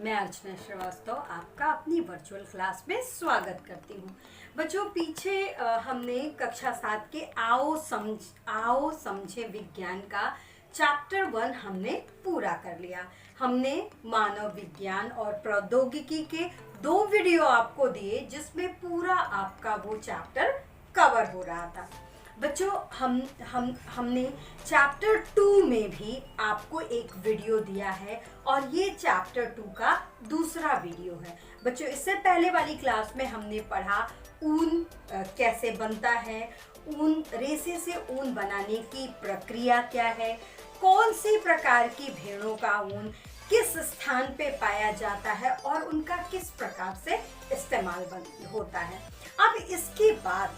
मैं अर्चना श्रीवास्तव आपका अपनी वर्चुअल क्लास में स्वागत करती हूँ। बच्चों, पीछे हमने कक्षा 7 के आओ समझे विज्ञान का चैप्टर 1 हमने पूरा कर लिया। हमने मानव विज्ञान और प्रौद्योगिकी के 2 वीडियो आपको दिए जिसमें पूरा आपका वो चैप्टर कवर हो रहा था। बच्चों, हमने चैप्टर 2 में भी आपको एक वीडियो दिया है और ये चैप्टर 2 का दूसरा वीडियो है। बच्चों, इससे पहले वाली क्लास में हमने पढ़ा ऊन कैसे बनता है, ऊन रेशे से ऊन बनाने की प्रक्रिया क्या है, कौन सी प्रकार की भेड़ों का ऊन किस स्थान पे पाया जाता है और उनका किस प्रकार से इस्तेमाल होता है। अब इसके बाद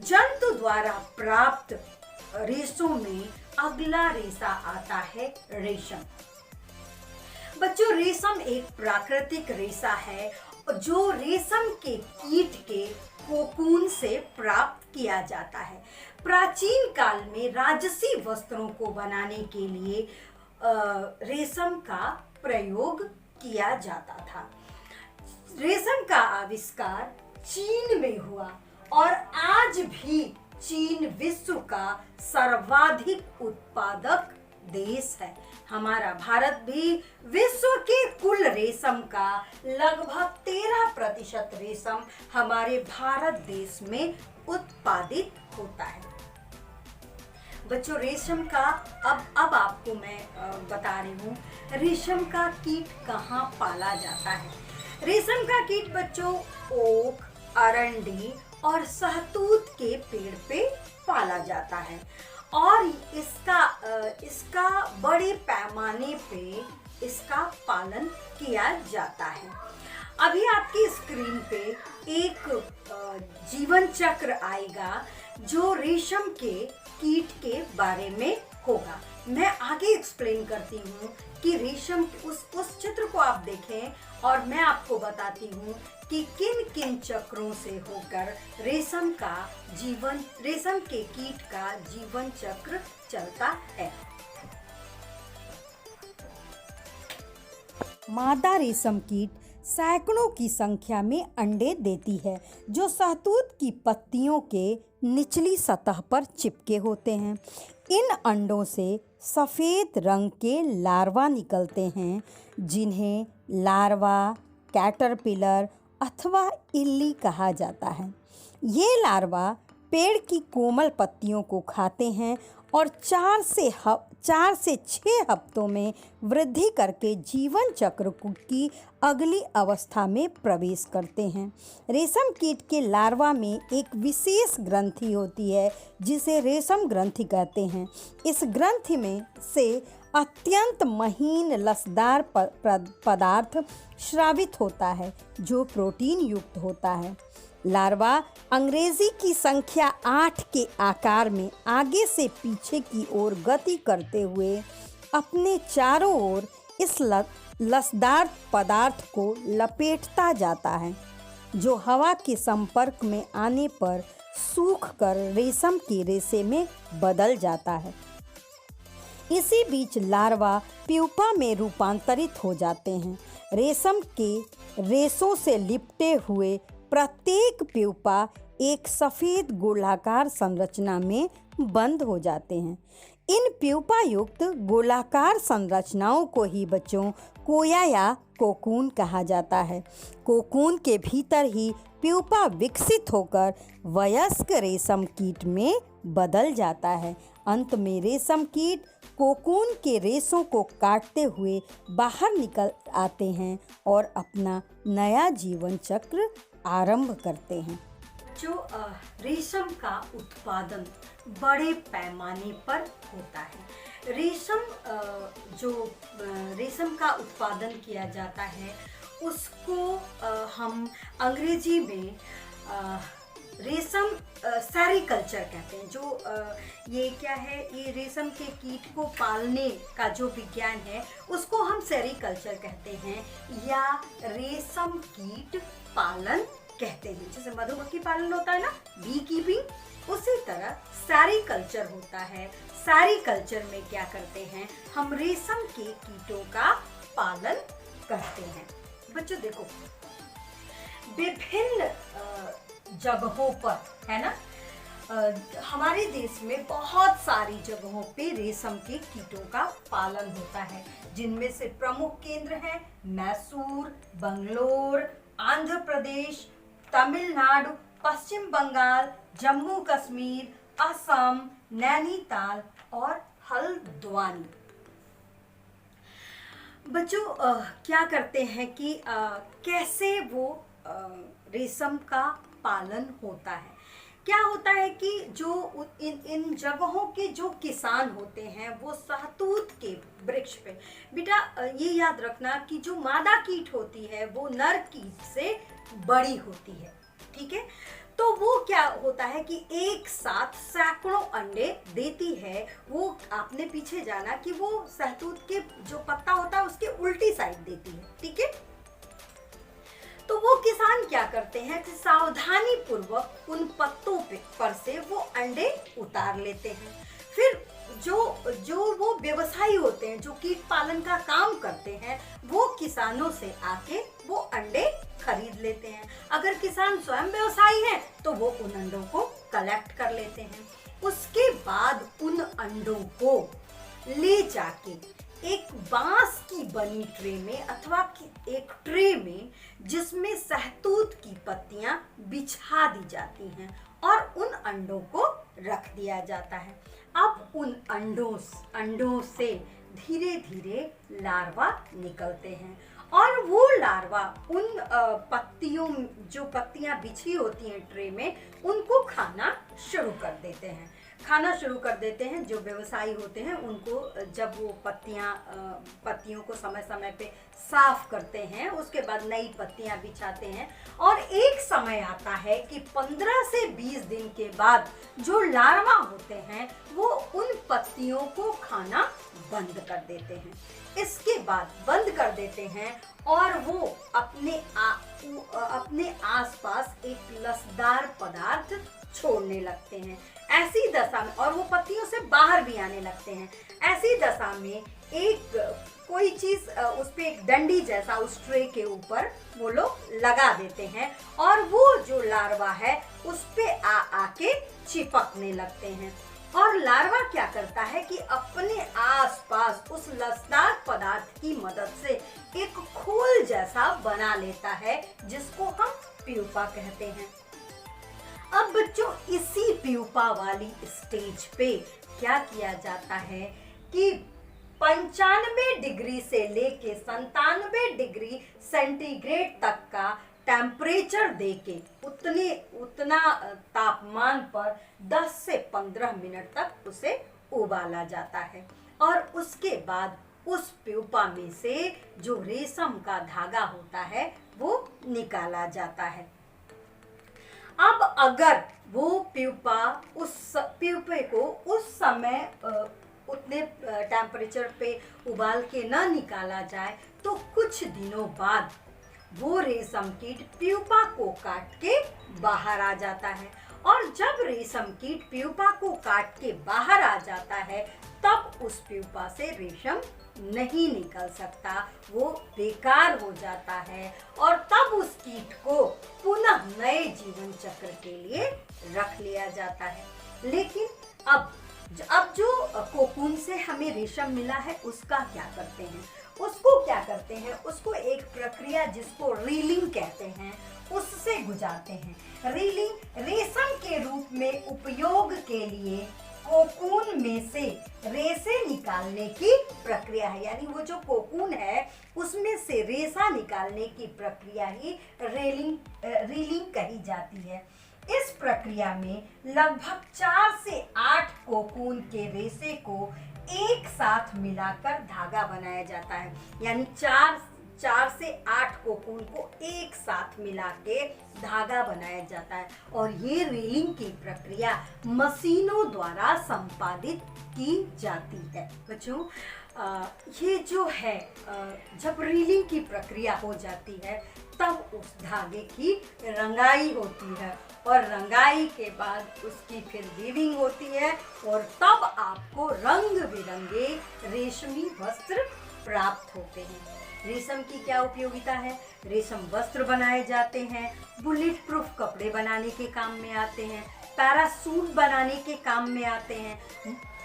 जंतु द्वारा प्राप्त रेशों में अगला रेशा आता है रेशम। बच्चों, रेशम एक प्राकृतिक रेशा है जो रेशम के कीट के कोकून से प्राप्त किया जाता है। प्राचीन काल में राजसी वस्त्रों को बनाने के लिए रेशम का प्रयोग किया जाता था। रेशम का आविष्कार चीन में हुआ और आज भी चीन विश्व का सर्वाधिक उत्पादक देश है। हमारा भारत भी विश्व के कुल रेशम का लगभग 13% रेशम हमारे भारत देश में उत्पादित होता है। बच्चों, रेशम का अब आपको मैं बता रही हूँ रेशम का कीट कहाँ पाला जाता है। रेशम का कीट बच्चों ओक, अरंडी और सहतूत के पेड़ पे पाला जाता है और इसका बड़े पैमाने पे इसका पालन किया जाता है। अभी आपकी स्क्रीन पे एक जीवन चक्र आएगा जो रेशम के कीट के बारे में होगा। मैं आगे एक्सप्लेन करती हूँ कि रेशम उस चित्र को आप देखें और मैं आपको बताती हूँ कि किन किन चक्रों से होकर रेशम के कीट का जीवन चक्र चलता है। मादा रेशम कीट सैकड़ों की संख्या में अंडे देती है जो शहतूत की पत्तियों के निचली सतह पर चिपके होते हैं। इन अंडों से सफ़ेद रंग के लार्वा निकलते हैं जिन्हें लार्वा, कैटरपिलर अथवा इल्ली कहा जाता है। ये लार्वा पेड़ की कोमल पत्तियों को खाते हैं और 4 से 6 हफ्तों में वृद्धि करके जीवन चक्र की अगली अवस्था में प्रवेश करते हैं। रेशम कीट के लार्वा में एक विशेष ग्रंथि होती है जिसे रेशम ग्रंथि कहते हैं। इस ग्रंथि में से अत्यंत महीन लसदार पदार्थ स्रावित होता है जो प्रोटीन युक्त होता है। लार्वा अंग्रेजी की संख्या 8 के आकार में आगे से पीछे की ओर गति करते हुए अपने चारों ओर इस लसदार पदार्थ को लपेटता जाता है जो हवा के संपर्क में आने पर सूख कर रेशम के रेशे में बदल जाता है। इसी बीच लार्वा प्यूपा में रूपांतरित हो जाते हैं। रेशम के रेशों से लिपटे हुए प्रत्येक प्यूपा एक सफ़ेद गोलाकार संरचना में बंद हो जाते हैं। इन प्यूपा युक्त गोलाकार संरचनाओं को ही बच्चों कोया या कोकून कहा जाता है। कोकून के भीतर ही प्यूपा विकसित होकर वयस्क रेशम कीट में बदल जाता है। अंत में रेशम कीट कोकून के रेशों को काटते हुए बाहर निकल आते हैं और अपना नया जीवन चक्र आरंभ करते हैं। जो रेशम का उत्पादन बड़े पैमाने पर होता है। रेशम का उत्पादन किया जाता है उसको हम अंग्रेजी में रेशम सेरीकल्चर कहते हैं। जो ये क्या है, ये रेशम के कीट को पालने का जो विज्ञान है उसको हम सेरीकल्चर कहते हैं या रेशम कीट पालन कहते हैं। जैसे मधुमक्खी पालन होता है ना, बी कीपिंग, उसी तरह सेरीकल्चर होता है। सेरीकल्चर में क्या करते हैं, हम रेशम के कीटों का पालन करते हैं। बच्चों देखो, विभिन्न जगहों पर, है ना, हमारे देश में बहुत सारी जगहों पे रेशम के कीटों का पालन होता है, जिनमें से प्रमुख केंद्र हैं मैसूर, बंगलोर, आंध्र प्रदेश, तमिलनाडु, पश्चिम बंगाल, जम्मू कश्मीर, असम, नैनीताल और हल्द्वानी। बच्चों क्या करते हैं कि कैसे वो रेशम का पालन होता है। क्या होता है कि जो इन जगहों के जो किसान होते हैं वो शहतूत के वृक्ष पे, बेटा ये याद रखना कि जो मादा कीट होती है वो नर कीट से बड़ी होती है, ठीक है। तो वो क्या होता है कि एक साथ सैकड़ों अंडे देती है। वो आपने पीछे जाना कि वो शहतूत के जो पत्ता होता है उसके उल्टी साइड देती है, ठीक है। तो वो किसान क्या करते हैं कि सावधानी पूर्वक उन पत्तों पर से वो अंडे उतार लेते हैं। फिर जो वो व्यवसायी होते हैं, जो कीट पालन का काम करते हैं, वो किसानों से आके वो अंडे खरीद लेते हैं। अगर किसान स्वयं व्यवसायी हैं तो वो उन अंडों को कलेक्ट कर लेते हैं। उसके बाद उन अंडों को ले जाके एक बांस की बनी ट्रे में अथवा एक ट्रे में, जिसमें शहतूत की पत्तियां बिछा दी जाती हैं और उन अंडों को रख दिया जाता है। अब उन अंडों से धीरे धीरे लार्वा निकलते हैं और वो लार्वा उन जो पत्तियां बिछी होती हैं ट्रे में, उनको खाना शुरू कर देते हैं। जो व्यवसायी होते हैं उनको जब वो पत्तियों को समय समय पे साफ करते हैं, उसके बाद नई पत्तियां बिछाते हैं और एक समय आता है कि 15 से 20 दिन के बाद जो लार्वा होते हैं वो उन पत्तियों को खाना बंद कर देते हैं। इसके बाद बंद कर देते हैं और वो अपने आसपास एक लसदार पदार्थ छोड़ने लगते हैं। ऐसी दशा में, और वो पत्तियों से बाहर भी आने लगते हैं, ऐसी दशा में कोई चीज उस पे एक डंडी जैसा उस ट्रे के ऊपर वो लोग लगा देते हैं और वो जो लार्वा है उस पे आके चिपकने लगते हैं। और लार्वा क्या करता है कि अपने आसपास उस लसदार पदार्थ की मदद से एक खोल जैसा बना लेता है, जिसको हम प्यूपा कहते हैं। अब बच्चों, इसी प्यूपा वाली स्टेज पे क्या किया जाता है कि 95 डिग्री से लेके 97 डिग्री सेंटीग्रेड तक का टेम्परेचर देके उतना तापमान पर 10 से 15 मिनट तक उसे उबाला जाता है और उसके बाद उस प्यूपा में से जो रेशम का धागा होता है वो निकाला जाता है। अब अगर वो प्यूपे को उस समय उतने टेम्परेचर पे उबाल के ना निकाला जाए तो कुछ दिनों बाद वो रेशम कीट प्यूपा को काट के बाहर आ जाता है। और जब रेशम कीट प्यूपा को काट के बाहर आ जाता है तब उस प्यूपा से रेशम नहीं निकल सकता, वो बेकार हो जाता है और तब उस कीट को पुनः नए जीवन चक्र के लिए रख लिया जाता है। लेकिन अब जो कोकून से हमें रेशम मिला है उसको क्या करते हैं, उसको एक प्रक्रिया जिसको रीलिंग कहते हैं उससे गुजारते हैं। रीलिंग रेशम के रूप में उपयोग के लिए कोकून में से रेशे निकालने की प्रक्रिया है, यानी वो जो कोकून है उसमें से रेशा निकालने की प्रक्रिया ही रीलिंग कही जाती है। इस प्रक्रिया में लगभग 4 से 8 कोकून के रेशे को एक साथ मिलाकर धागा बनाया जाता है, यानी 4 से 8 कोकून को एक साथ मिला के धागा बनाया जाता है और ये रीलिंग की प्रक्रिया मशीनों द्वारा संपादित की जाती है। बच्चों, ये जो है जब रीलिंग की प्रक्रिया हो जाती है तब उस धागे की रंगाई होती है और रंगाई के बाद उसकी फिर वीविंग होती है और तब आपको रंग बिरंगे रेशमी वस्त्र प्राप्त होते हैं। रेशम की क्या उपयोगिता है? रेशम वस्त्र बनाए जाते हैं, बुलेट प्रूफ कपड़े बनाने के काम में आते हैं, पैरासूट बनाने के काम में आते हैं।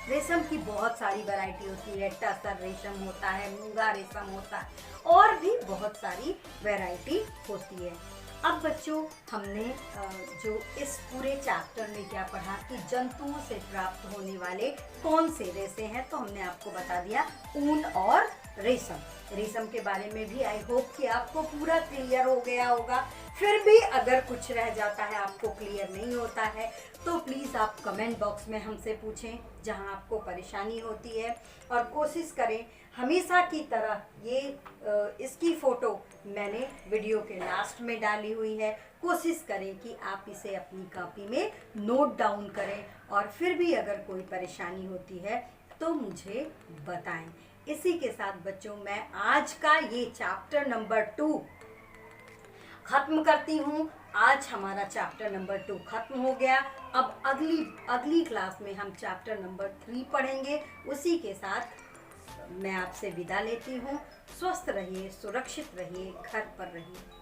रेशम की बहुत सारी वैरायटी होती है, टसर रेशम होता है, मूंगा रेशम होता है, और भी बहुत सारी वैरायटी होती है। अब बच्चों, हमने जो इस पूरे चैप्टर में क्या पढ़ा कि जंतुओं से प्राप्त होने वाले कौन से रेशे हैं, तो हमने आपको बता दिया ऊन और रेशम। रेशम के बारे में भी आई होप कि आपको पूरा क्लियर हो गया होगा। फिर भी अगर कुछ रह जाता है, आपको क्लियर नहीं होता है, तो प्लीज़ आप कमेंट बॉक्स में हमसे पूछें जहां आपको परेशानी होती है, और कोशिश करें हमेशा की तरह इसकी फ़ोटो मैंने वीडियो के लास्ट में डाली हुई है। कोशिश करें कि आप इसे अपनी कॉपी में नोट डाउन करें, और फिर भी अगर कोई परेशानी होती है तो मुझे बताएं। इसी के साथ बच्चों, मैं आज का ये चैप्टर नंबर 2 खत्म करती हूँ। आज हमारा चैप्टर नंबर 2 खत्म हो गया। अब अगली क्लास में हम चैप्टर नंबर 3 पढ़ेंगे। उसी के साथ मैं आपसे विदा लेती हूँ। स्वस्थ रहिए, सुरक्षित रहिए, घर पर रहिए।